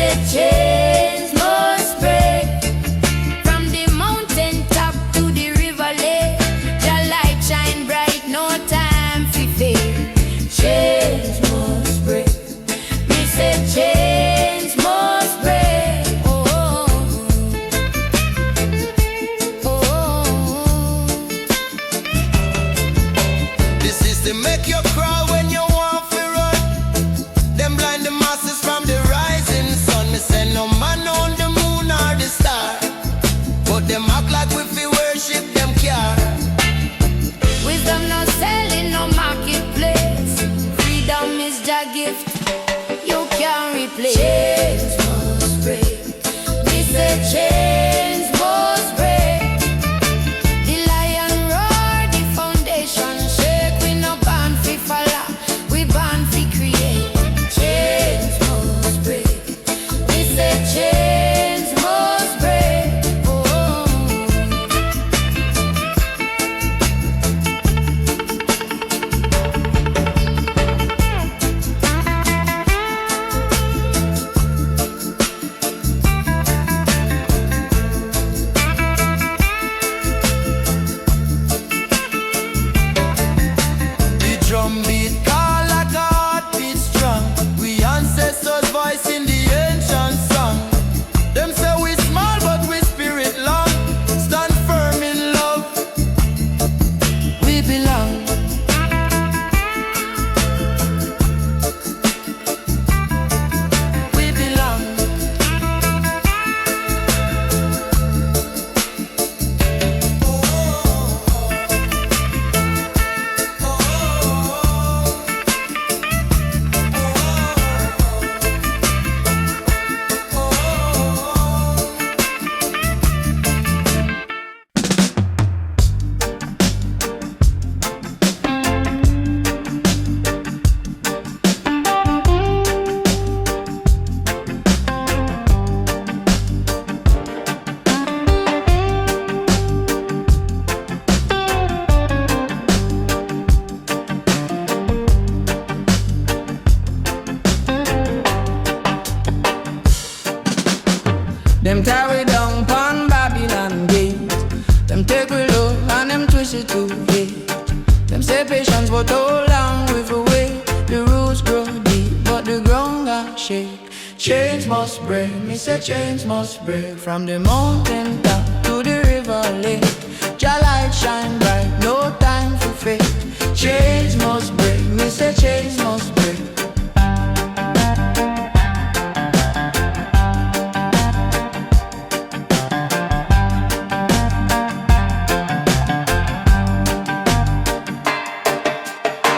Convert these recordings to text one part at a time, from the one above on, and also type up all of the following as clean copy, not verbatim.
say chains must break. From the mountain top to the river lake, your light shine bright, no time for fear. Chains must break. Me say chains must break. Oh, oh, oh. The system make you cry when you want to run. Them blind the masses from the rising sun. Me say no man on the moon or the star, but them act like we fi worship them car. Wisdom no selling, no marketplace. Freedom is your gift, you can't replace. Chains must break. We say chains must break. The lion roar, the foundation shake. We no born fi follow, we born fi create. Chains must break. We say chains must break. Oh. The drum beat call like a heartbeat strong. We ancestors voice in the ancient song. Them say we small but we spirit long. Stand firm in love, we belong. We belong. Them tie we down pon Babylon gate. Them take we low and them twist it to hate. Them say patience but how long we for wait. The roots grow deep but the ground got shake. Chains must break, me say chains must break. From the mountain top to the river lake, your light shine bright, no time for fake. Chains must break, me say chains must break.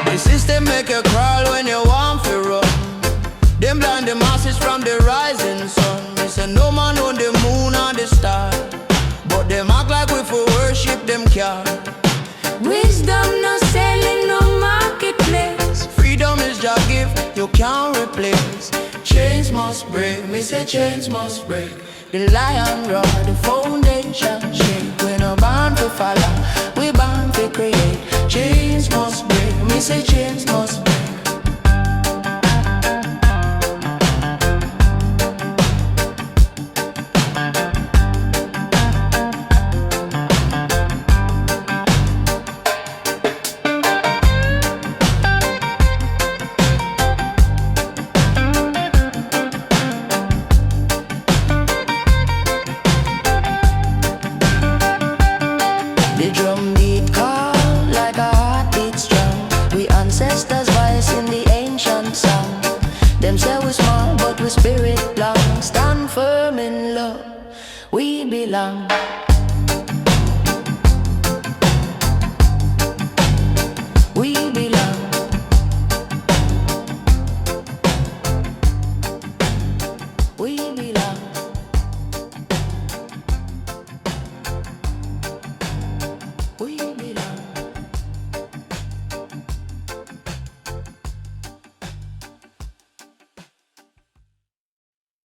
The system make you crawl when you want to run. Them blind the masses from the rising sun. Me say no man on the moon or the star, but them act like we for worship them car. Wisdom no selling, no marketplace. Freedom is your gift, you can't replace. Chains must break, me say chains must break. The lion roar, the foundation shake. We no born to follow, we born to create. Chains must break, me say chains must break. The drum beat call like a heartbeat strong. We ancestors voice in the ancient song. Them say we small but we spirit long. Stand firm in love, we belong.